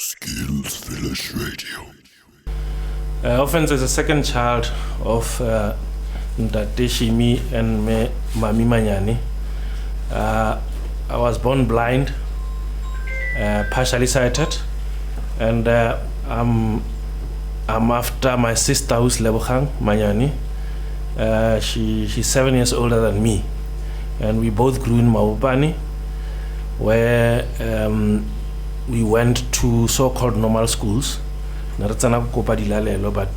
Skills Village Radio. Ofense is the second child of Ntate Shimi and Mami Manyani. I was born blind, partially sighted, and I'm after my sister who's Lebogang Manyani. She's 7 years older than me, and we both grew in Maubani, where we went to so-called normal schools. But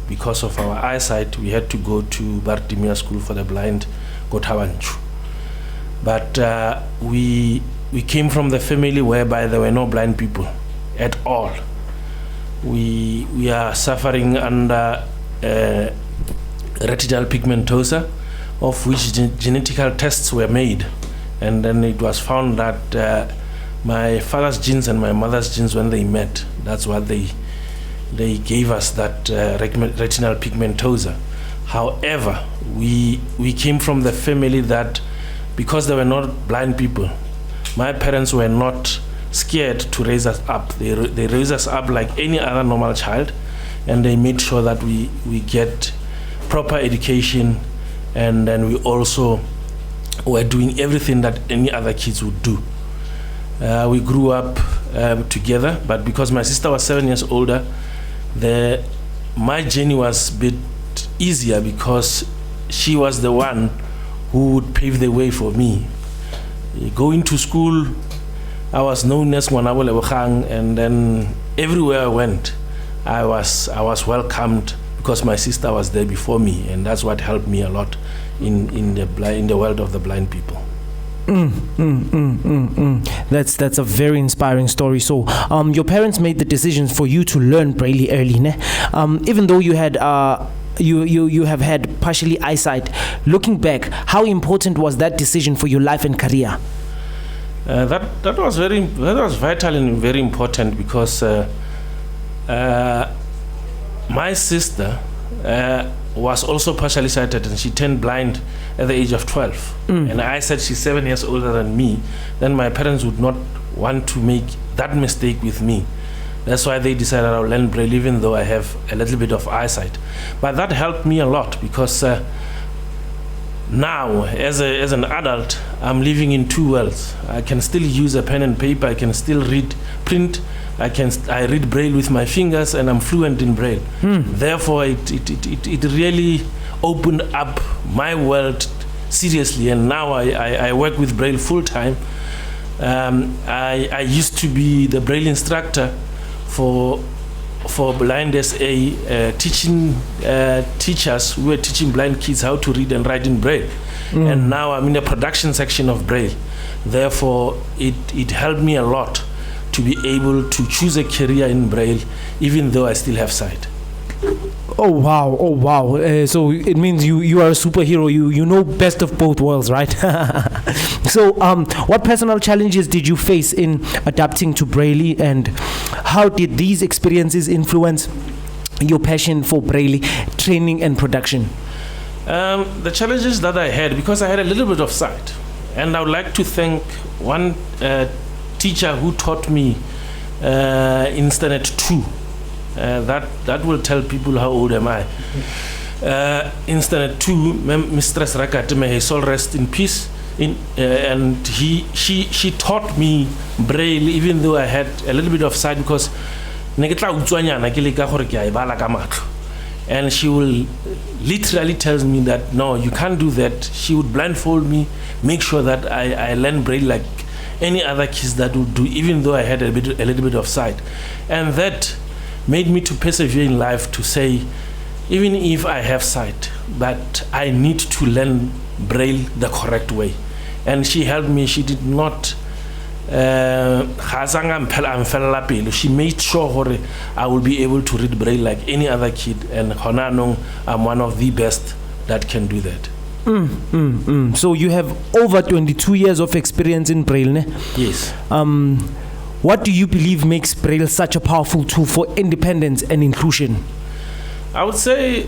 because of our eyesight, we had to go to Bartimia School for the Blind, Gotawanchu. But we came from the family whereby there were no blind people at all. We are suffering under retinal pigmentosa, of which genetical tests were made, and then it was found that my father's genes and my mother's genes, when they met, that's what they gave us, that retinal pigmentosa. However, we came from the family that, because they were not blind people, my parents were not scared to raise us up. They raised us up like any other normal child, and they made sure that we get proper education, and then we also were doing everything that any other kids would do. We grew up together, but because my sister was 7 years older, my journey was a bit easier because she was the one who would pave the way for me. Going to school, I was known as Mwanabo Lebogang, and then everywhere I went, I was welcomed because my sister was there before me, and that's what helped me a lot in the world of the blind people. That's a very inspiring story. So your parents made the decisions for you to learn Braille early, ne? Even though you had you have had partially eyesight. Looking back, how important was that decision for your life and career? That was vital and very important because my sister was also partially sighted, and she turned blind at the age of 12. And I said she's 7 years older than me. Then my parents would not want to make that mistake with me. That's why they decided I'll learn Braille even though I have a little bit of eyesight. But that helped me a lot because now, as an adult, I'm living in two worlds. I can still use a pen and paper. I can still print. I read Braille with my fingers, and I'm fluent in Braille. Therefore, it really opened up my world seriously, and now I work with Braille full time. I used to be the Braille instructor for Blind SA, teaching teachers who were teaching blind kids how to read and write in Braille. And now I'm in the production section of Braille. Therefore, it helped me a lot to be able to choose a career in Braille, even though I still have sight. Oh wow. So it means you are a superhero. You know best of both worlds, right? So what personal challenges did you face in adapting to Braille, and how did these experiences influence your passion for Braille training and production? The challenges that I had, because I had a little bit of sight, and I would like to thank one teacher who taught me Internet 2. That will tell people how old am I. Internet 2, Mistress Rakate, may his soul rest in peace. And she taught me Braille even though I had a little bit of sight, because and she will literally tells me that no, you can't do that. She would blindfold me, make sure that I learn Braille like any other kids that would do, even though I had a little bit of sight. And that made me to persevere in life, to say, even if I have sight, but I need to learn Braille the correct way. And she helped me. She did not she made sure I will be able to read Braille like any other kid, and I'm one of the best that can do that. So you have over 22 years of experience in Braille, ne? Yes. What do you believe makes Braille such a powerful tool for independence and inclusion? I would say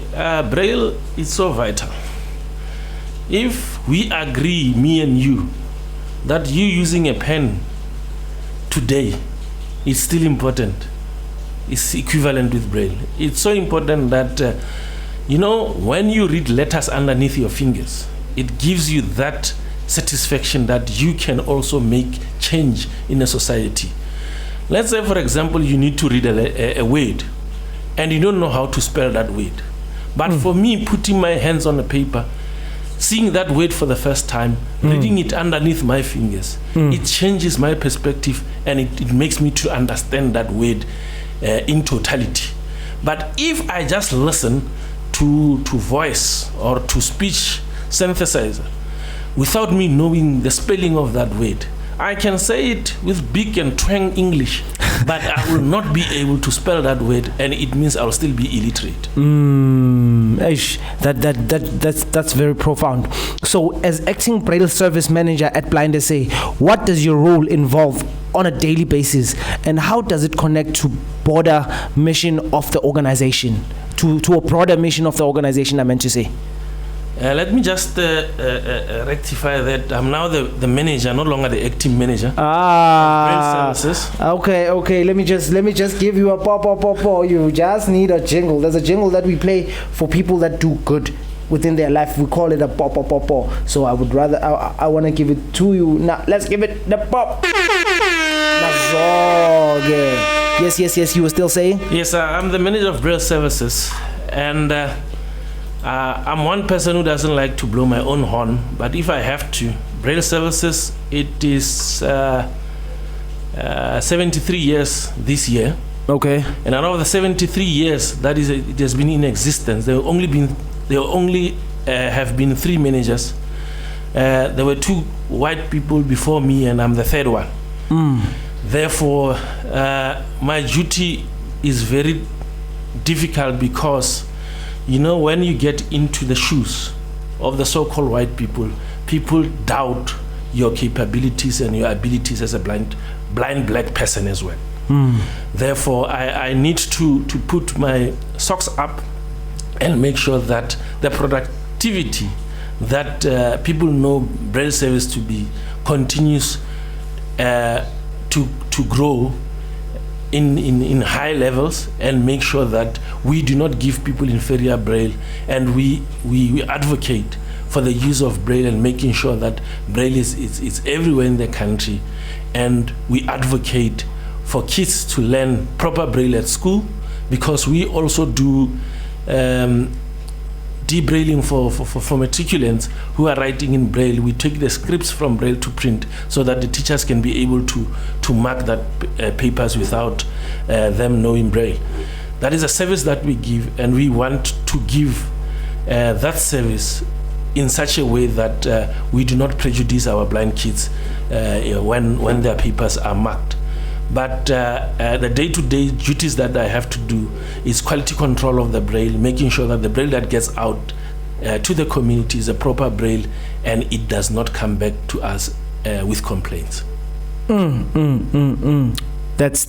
Braille is so vital. If we agree, me and you, that you using a pen today is still important, is equivalent with Braille. It's so important that, when you read letters underneath your fingers, it gives you that satisfaction that you can also make change in a society. Let's say, for example, you need to read a word and you don't know how to spell that word. But for me, putting my hands on the paper, seeing that word for the first time, reading it underneath my fingers, it changes my perspective and it makes me to understand that word in totality. But if I just listen to voice or to speech synthesizer without me knowing the spelling of that word, I can say it with big and twang English, but I will not be able to spell that word, and it means I'll still be illiterate. That's very profound. So, as acting Braille service manager at Blind SA, what does your role involve on a daily basis, and how does it connect to broader mission of the organization? To a broader mission of the organization, I meant to say. Let me just rectify that. I'm now the manager, no longer the acting manager. Braille services. Okay. Let me just give you a pop. You just need a jingle. There's a jingle that we play for people that do good within their life. We call it a pop. So I would rather I want to give it to you now. Let's give it the pop. Yes. You were still saying? Yes, I'm the manager of Braille services, and. I'm one person who doesn't like to blow my own horn, but if I have to, Braille Services, it is 73 years this year. Okay. And out of the 73 years that it has been in existence, there only have been 3 managers. There were 2 white people before me, and I'm the 3rd one. Therefore, my duty is very difficult because when you get into the shoes of the so-called white people, people doubt your capabilities and your abilities as a blind black person as well. Therefore, I need to put my socks up and make sure that the productivity that people know Braille service to be continues to grow in high levels, and make sure that we do not give people inferior Braille, and we advocate for the use of Braille and making sure that Braille is everywhere in the country, and we advocate for kids to learn proper Braille at school, because we also do debrailing for matriculants who are writing in Braille. We take the scripts from Braille to print so that the teachers can be able to mark that papers without them knowing Braille. That is a service that we give, and we want to give that service in such a way that we do not prejudice our blind kids when their papers are marked. But the day-to-day duties that I have to do is quality control of the Braille, making sure that the Braille that gets out to the community is a proper Braille, and it does not come back to us with complaints. That's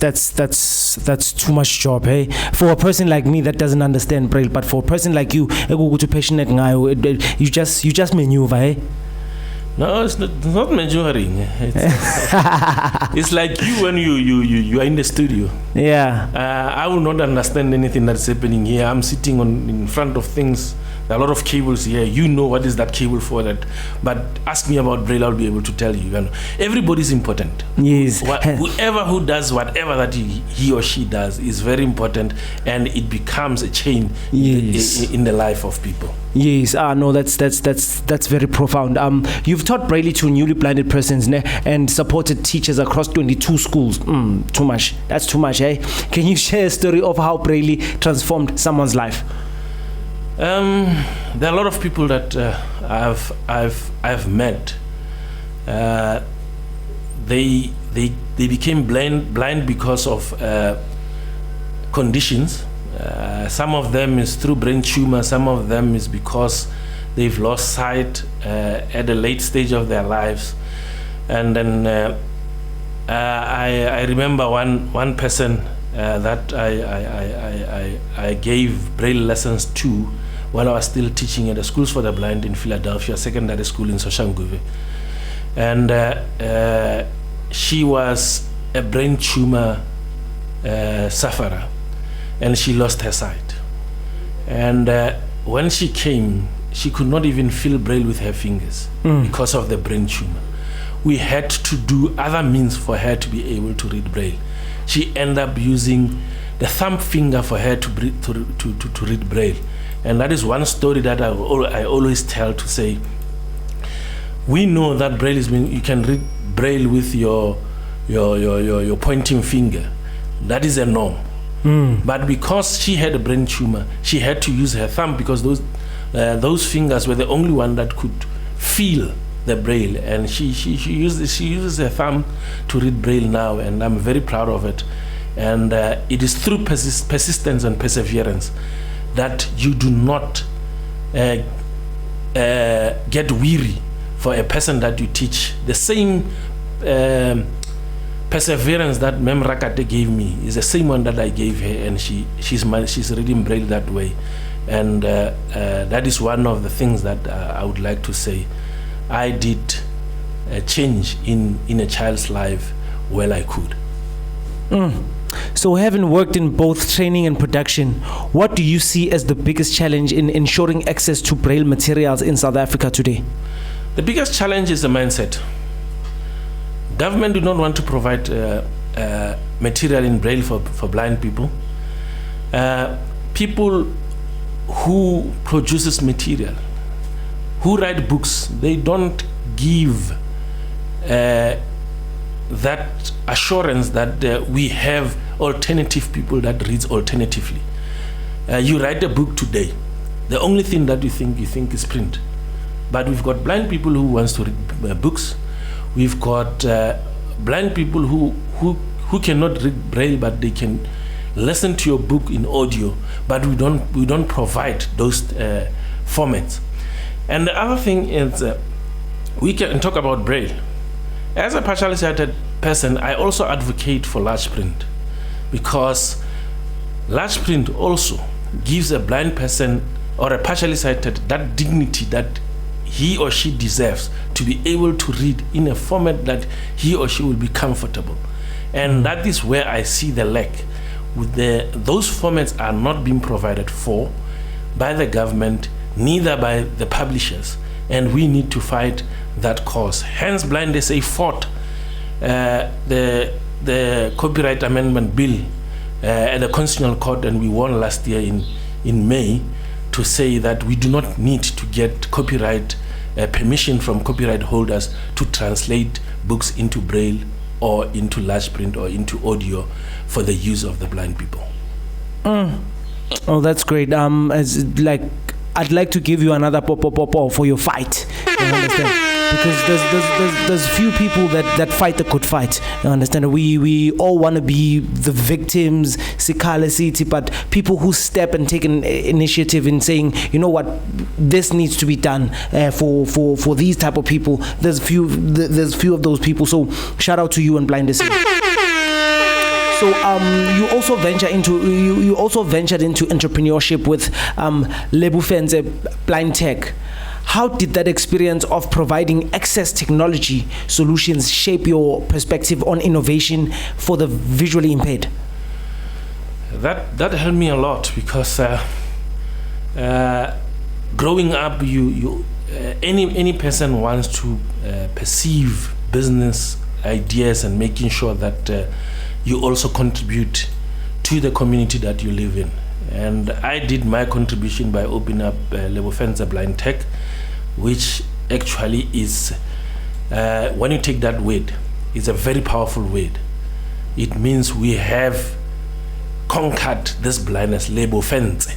too much job, hey? For a person like me that doesn't understand Braille, but for a person like you, passionate, you just maneuver, hey? No, it's not majoring. It's like you when you are in the studio. Yeah. I will not understand anything that's happening here. I'm sitting in front of things. There are a lot of cables here. You know what is that cable for that. But ask me about Braille, I'll be able to tell you. Everybody's important. Yes. Whoever who does whatever that he or she does is very important, and it becomes a chain in the life of people. Yes, no, that's very profound. You've taught Braille to newly blinded persons, and supported teachers across 22 schools. Too much. That's too much, eh? Can you share a story of how Braille transformed someone's life? There are a lot of people that I've met. They became blind because of conditions. Some of them is through brain tumor. Some of them is because they've lost sight at a late stage of their lives. And then I remember one person that I gave Braille lessons to while I was still teaching at the Schools for the Blind in Philadelphia, secondary school in Soshanguve. And she was a brain tumor sufferer. and she lost her sight. And when she came, she could not even feel braille with her fingers because of the brain tumor. We had to do other means for her to be able to read braille. She ended up using the thumb finger for her to read braille. And that is one story that I always tell, to say, we know that braille is you can read braille with your pointing finger. That is a norm. But because she had a brain tumor, she had to use her thumb, because those fingers were the only one that could feel the braille, and she uses her thumb to read braille now, and I'm very proud of it. And it is through persistence and perseverance that you do not get weary for a person that you teach. The same perseverance that Mem Rakate gave me is the same one that I gave her, and she's reading braille that way. And that is one of the things that I would like to say I did change in a child's life where I could. So, having worked in both training and production, what do you see as the biggest challenge in ensuring access to braille materials in South Africa today? The biggest challenge is the mindset. Government do not want to provide material in braille for blind people. People who produces material, who write books, they don't give that assurance that we have alternative people that reads alternatively. You write a book today, the only thing that you think is print. But we've got blind people who wants to read books. We've got blind people who cannot read braille, but they can listen to your book in audio. But we don't provide those formats. And the other thing is, we can talk about braille. As a partially sighted person, I also advocate for large print, because large print also gives a blind person or a partially sighted that dignity that he or she deserves, to be able to read in a format that he or she will be comfortable. And that is where I see the lack. Those formats are not being provided for by the government, neither by the publishers, and we need to fight that cause. Hence, Blind SA fought the copyright amendment bill at the Constitutional Court, and we won last year in May, to say that we do not need to get copyright permission from copyright holders to translate books into braille or into large print or into audio for the use of the blind people. Oh, that's great. I'd like to give you another pop for your fight. You understand? Because there's few people that fight the good fight. You understand? We all want to be the victims, Sikala City, but people who step and take an initiative in saying, you know what, this needs to be done for these type of people. There's few of those people. So shout out to you and Blind SA. So you also ventured into entrepreneurship with Ofense Blind Tech. How did that experience of providing access technology solutions shape your perspective on innovation for the visually impaired? That helped me a lot, because growing up, any person wants to perceive business ideas and making sure that you also contribute to the community that you live in. And I did my contribution by opening up Ofense Blind Tech, which actually is, when you take that word, it's a very powerful word. It means we have conquered this blindness, Ofense.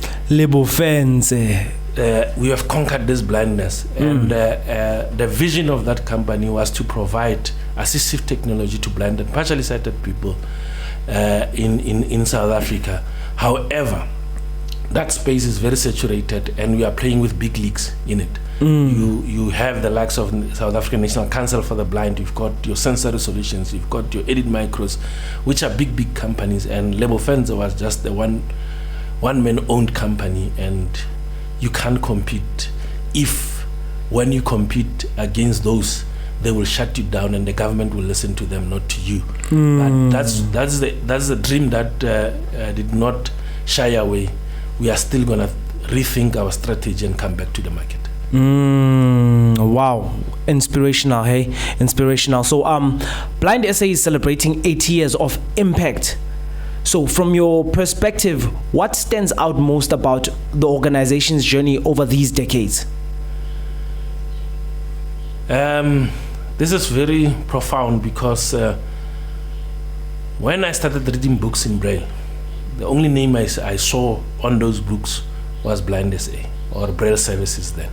We have conquered this blindness. And the vision of that company was to provide assistive technology to blind and partially sighted people in South Africa. However, that space is very saturated, and we are playing with big leagues in it. You have the likes of South African National Council for the Blind, you've got your Sensory Solutions, you've got your Edit Micros, which are big companies, and Ofense was just the one-man owned company, and you can't compete. If when you compete against those, they will shut you down, and the government will listen to them, not to you. But that's the dream that did not shy away, we are still going to rethink our strategy and come back to the market. Wow, inspirational, hey, inspirational. So Blind SA is celebrating 80 years of impact. So from your perspective, what stands out most about the organization's journey over these decades? This is very profound because when I started reading books in Braille, the only name I saw on those books was Blind SA or Braille Services then.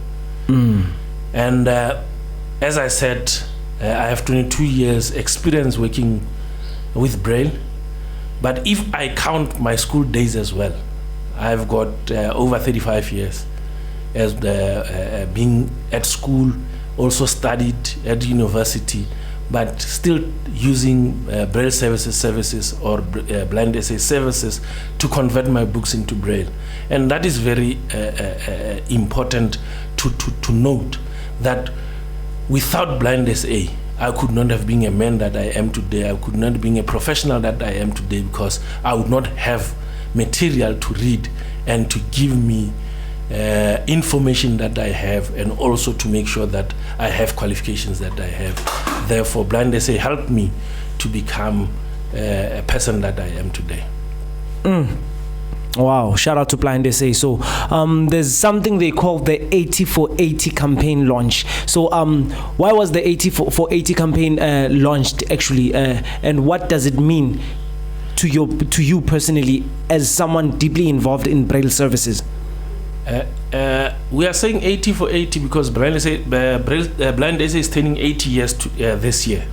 And as I said, I have 22 years experience working with Braille. But if I count my school days as well, I've got over 35 years as being at school, also studied at university, but still using Braille services or Blind SA services to convert my books into Braille. And that is very important to note that without Blind SA, I could not have been a man that I am today. I could not have been a professional that I am today, because I would not have material to read and to give me information that I have, and also to make sure that I have qualifications that I have. Therefore, Blind SA helped me to become a person that I am today. Wow, shout out to Blind SA. So there's something they call the 80 for 80 campaign launch. So why was the 80 for 80 campaign launched actually, and what does it mean to you personally as someone deeply involved in Braille services? We are saying 80 for 80 because Blind SA is turning 80 years this year.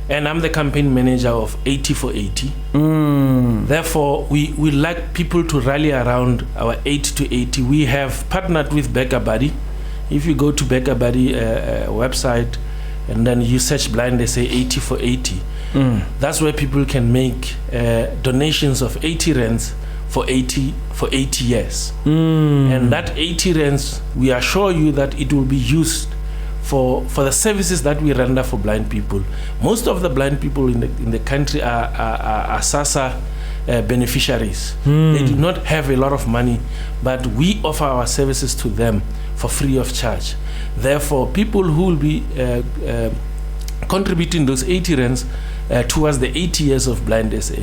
And I'm the campaign manager of 80 for 80. Therefore, we like people to rally around our 80 to 80. We have partnered with Beggar Buddy. If you go to Beggar Buddy website and then you search Blind SA 80 for 80, that's where people can make donations of 80 rands for 80 years. And that 80 rands, we assure you that it will be used for the services that we render for blind people. Most of the blind people in the country are SASA beneficiaries. They do not have a lot of money, but we offer our services to them for free of charge. Therefore, people who will be contributing those 80 rands towards the 80 years of Blind SA,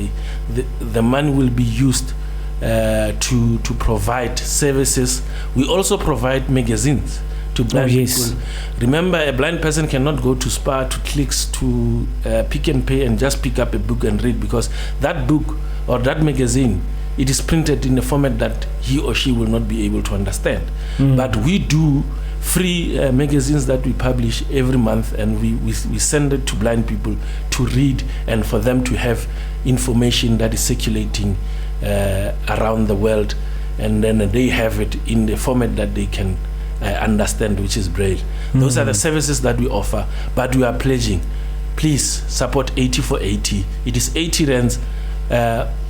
the money will be used to provide services. We also provide magazines to blind people. Remember, a blind person cannot go to Spar, to Clicks, to Pick and Pay and just pick up a book and read, because that book or that magazine, it is printed in a format that he or she will not be able to understand. But we do free magazines that we publish every month, and we send it to blind people to read and for them to have information that is circulating around the world, and then they have it in the format that they can understand, which is Braille. Those are the services that we offer, but we are pledging, please support 80 for 80. It is 80 rands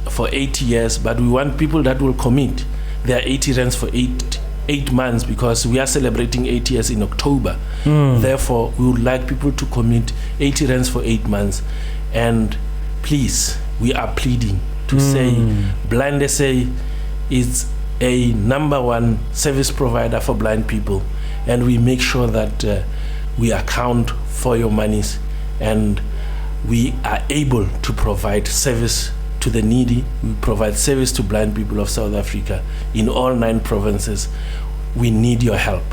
for 80 years, but we want people that will commit their 80 rands for 8 months, because we are celebrating 8 years in October. Therefore, we would like people to commit 80 rands for 8 months. And please, we are pleading to say Blind SA is a #1 service provider for blind people, and we make sure that we account for your monies, and we are able to provide service to the needy. We provide service to blind people of South Africa in all 9 provinces. We need your help.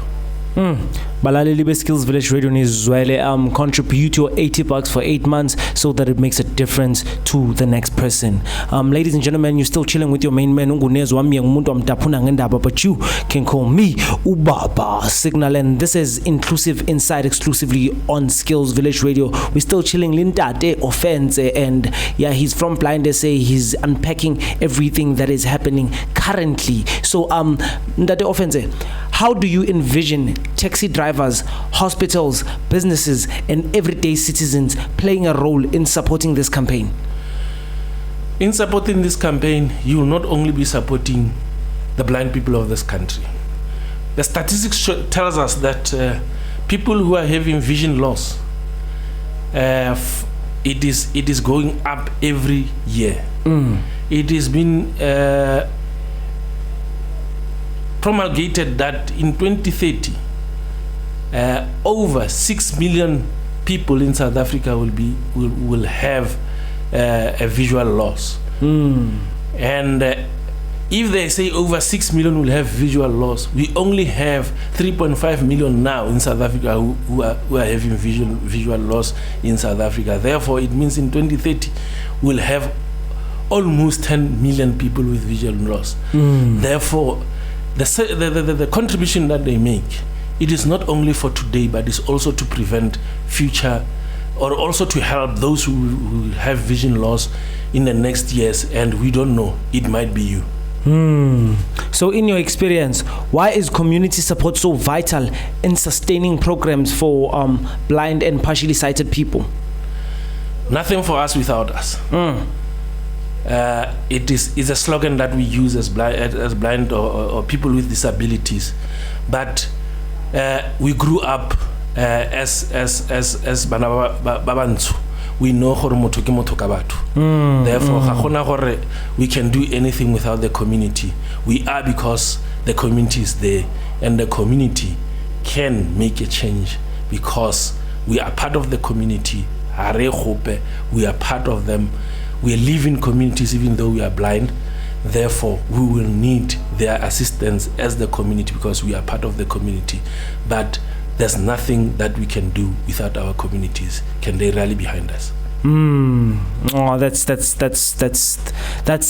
Balaleli Skills Village Radio Nizwele, contribute your $80 for 8 months so that it makes a difference to the next person. Ladies and gentlemen, you're still chilling with your main man, but you can call me Ubaba Signal, and this is Inclusive Insight exclusively on Skills Village Radio. We're still chilling Lintate Ofense, and yeah, he's from Blind SA. He's unpacking everything that is happening currently. So Ndate Ofense, how do you envision taxi drivers, hospitals, businesses, and everyday citizens playing a role in supporting this campaign? In supporting this campaign, you will not only be supporting the blind people of this country. The statistics tells us that people who are having vision loss, it is going up every year. It has been promulgated that in 2030, over 6 million people in South Africa will have a visual loss. And if they say over 6 million will have visual loss, we only have 3.5 million now in South Africa who are having visual loss in South Africa. Therefore, it means in 2030 we'll have almost 10 million people with visual loss. Therefore, the contribution that they make, it is not only for today, but it's also to prevent future, or also to help those who have vision loss in the next years, and we don't know, it might be you. So in your experience, why is community support so vital in sustaining programs for blind and partially sighted people? Nothing for us without us. It's a slogan that we use as blind or people with disabilities, but we grew up as bana ba bantsho. We know gore motho ke motho ka batho. Therefore, ga gona gore we can do anything without the community. We are because the community is there, and the community can make a change because we are part of the community. We are part of them. We live in communities even though we are blind. Therefore, we will need their assistance as the community because we are part of the community. But there's nothing that we can do without our communities. Can they rally behind us? Oh, that's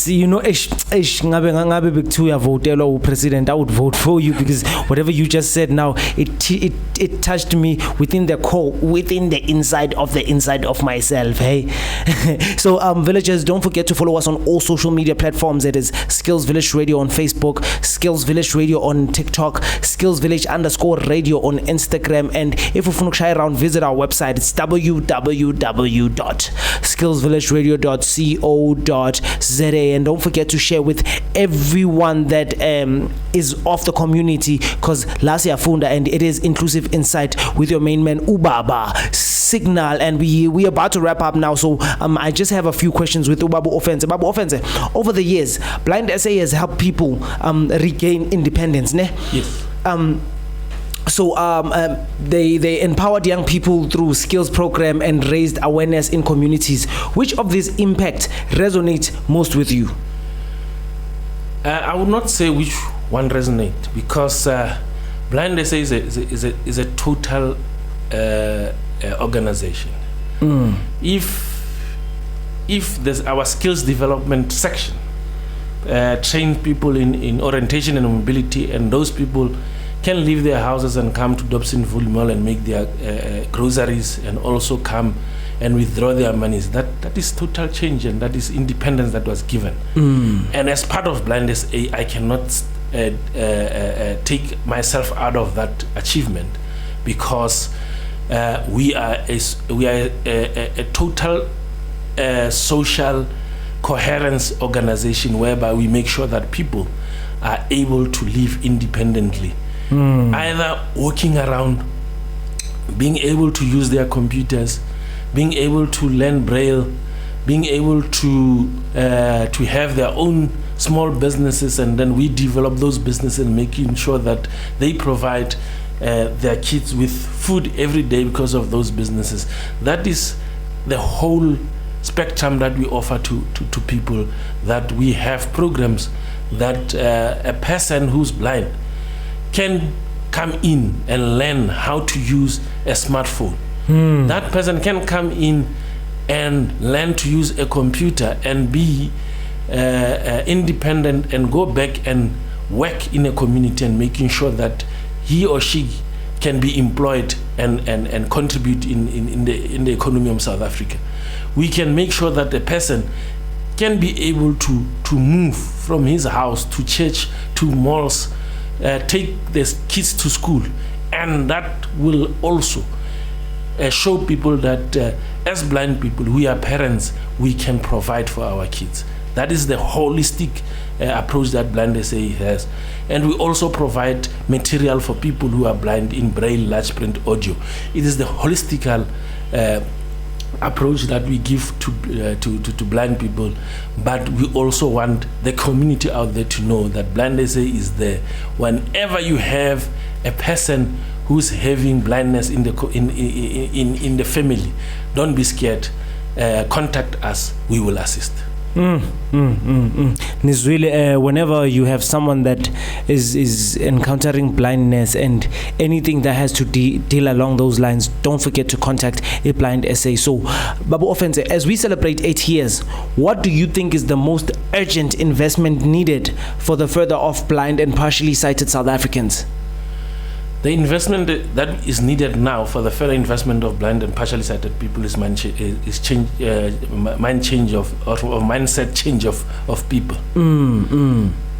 you know, ngabe bekuthiwa votela president, I would vote for you, because whatever you just said now, it touched me within the core, within the inside of myself. Hey, so villagers, don't forget to follow us on all social media platforms. It is Skills Village Radio on Facebook, Skills Village Radio on TikTok, Skills Village _radio on Instagram, and if you want to try around, visit our website. It's www.skillsvillageradio.co.za, and don't forget to share with everyone that is of the community, because last year Funda, and it is Inclusive Insight with your main man Ubaba Signal, and we are about to wrap up now. So I just have a few questions with Ubaba Ofense. Ubaba Ofense, over the years, Blind SA has helped people regain independence, ne? Yes. So they empowered young people through skills program and raised awareness in communities. Which of these impact resonates most with you? I would not say which one resonate, because Blind SA is a total organization. If there's our skills development section, train people in orientation and mobility, and those people can leave their houses and come to Dobson Full Mall and make their groceries, and also come and withdraw their monies. That is total change, and that is independence that was given. And as part of Blind SA, I cannot take myself out of that achievement, because we are a total social coherence organization, whereby we make sure that people are able to live independently. Either walking around, being able to use their computers, being able to learn Braille, being able to have their own small businesses, and then we develop those businesses, making sure that they provide their kids with food every day because of those businesses. That is the whole spectrum that we offer to people, that we have programs that a person who's blind can come in and learn how to use a smartphone. That person can come in and learn to use a computer and be independent, and go back and work in a community, and making sure that he or she can be employed and contribute in the economy of South Africa. We can make sure that the person can be able to move from his house to church, to malls, take the kids to school, and that will also show people that as blind people, we are parents, we can provide for our kids. That is the holistic approach that Blind SA has. And we also provide material for people who are blind in Braille, large print, audio. It is the holistical approach that we give to blind people, but we also want the community out there to know that Blind SA is there. Whenever you have a person who's having blindness in the family, don't be scared. Contact us, we will assist. It's really whenever you have someone that is encountering blindness and anything that has to deal along those lines, don't forget to contact a Blind SA. So, Babu Ofense, as we celebrate 8 years, what do you think is the most urgent investment needed for the further off blind and partially sighted South Africans? The investment that is needed now for the further investment of blind and partially sighted people is mindset change of people.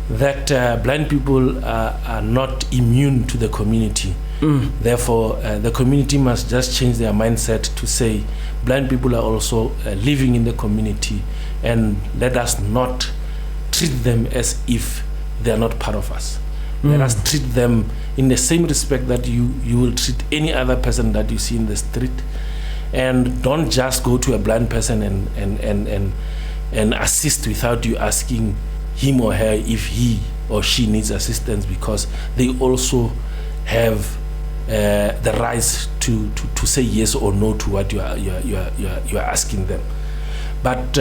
That blind people are not immune to the community. Therefore, the community must just change their mindset to say blind people are also living in the community, and let us not treat them as if they are not part of us. Let us treat them in the same respect that you will treat any other person that you see in the street. And don't just go to a blind person and assist without you asking him or her if he or she needs assistance, because they also have the rights to say yes or no to what you are asking them. But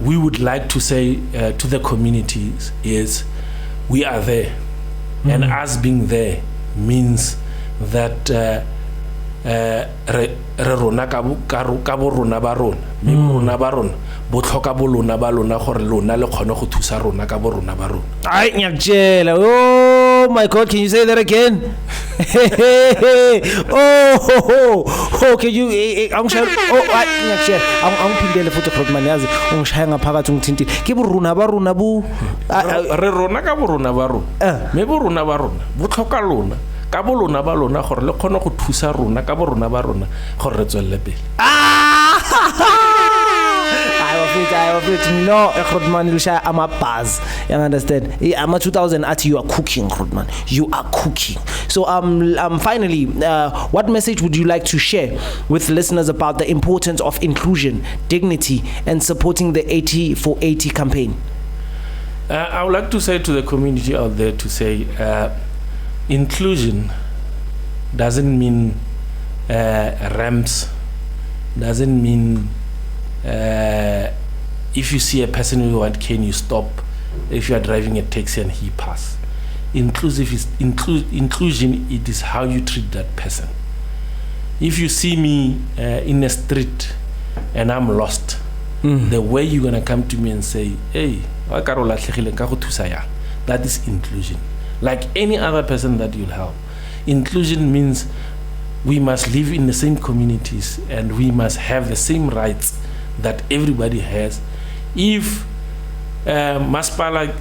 we would like to say to the communities is, we are there, and us being there means that re rona ka bo rona ba rona me rona ba rona bo tlhoka bo lona ba lona gore lona le kgone go thusa rona ka bo rona ba rona. Ay nyakjela, oh my God, can you say that again? Oh, can you nyakjela ang phindele futhi Grootman yazi ungishaya ngaphakathi ngithintile ke bo rona ba rona bu re rona ka bo rona ba rona me bo rona ba rona bo tlhoka lona ka bo lona ba lona gore le kgone go thusa rona ka bo rona ba rona gore re tswelle pele. I love it. No, Grootman, I'm a buzz. You understand? I'm a 2000 at you are cooking, Grootman. You are cooking. So finally, what message would you like to share with listeners about the importance of inclusion, dignity, and supporting the 80 for 80 campaign? I would like to say to the community out there to say inclusion doesn't mean ramps, doesn't mean if you see a person who wants cane, you stop. If you are driving a taxi and he pass. Inclusion, it is how you treat that person. If you see me in a street and I'm lost, the way you're going to come to me and say, hey, that is inclusion. Like any other person that you'll help. Inclusion means we must live in the same communities and we must have the same rights that everybody has. If Masipala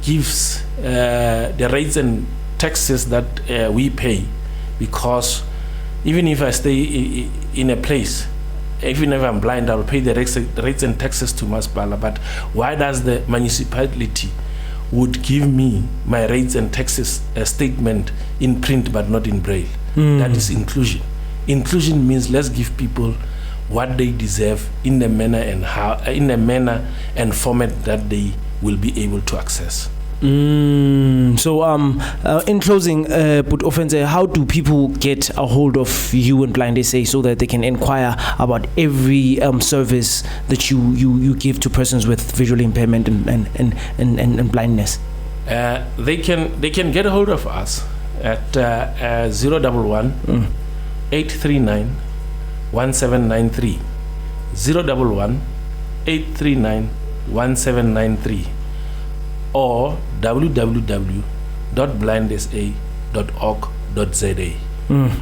gives the rates and taxes that we pay, because even if I stay in a place, even if I'm blind, I'll pay the rates and taxes to Masipala. But why does the municipality would give me my rates and taxes statement in print but not in braille? That is inclusion. Inclusion means let's give people what they deserve in the manner and format that they will be able to access. So in closing, but Ofense, how do people get a hold of you and Blind SA so that they can inquire about every service that you give to persons with visual impairment and blindness? They can get a hold of us at 011 839 1793 011 839 1793 or www.blindsa.org.za.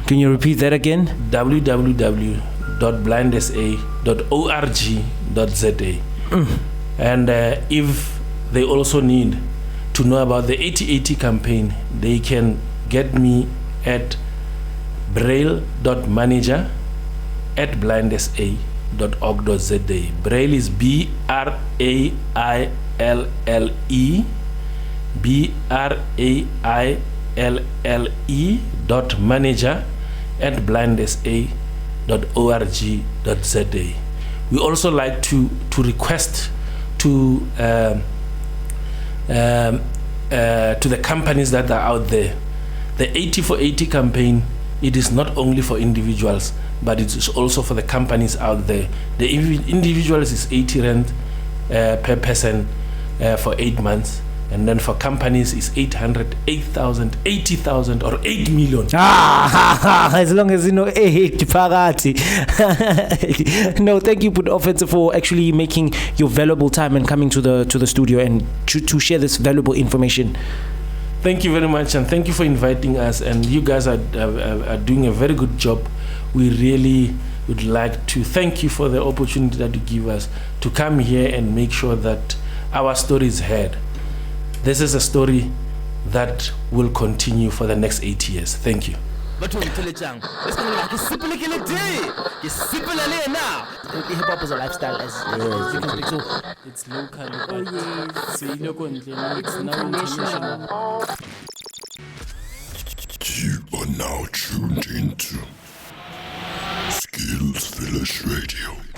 Can you repeat that again? www.blindsa.org.za. And if they also need to know about the 8080 campaign, they can get me at braille.manager@blindsa.org.za. Braille is BRAILLE.manager@blindsa.org.za. We also like to request to the companies that are out there. The 80 for 80 campaign, it is not only for individuals, but it is also for the companies out there. The individuals is 80 rand per person for 8 months. And then for companies, it's 800, 8,000, 80,000, or 8 million. As long as you know 8 parati. No, thank you, Ofense, for actually making your valuable time and coming to the studio and to share this valuable information. Thank you very much, and thank you for inviting us. And you guys are doing a very good job. We really would like to thank you for the opportunity that you give us to come here and make sure that our story is heard. This is a story that will continue for the next 8 years. Thank you. Hip hop is a lifestyle, as you can speak. So It's local, but it's now international. You are now tuned into Skills Village Radio.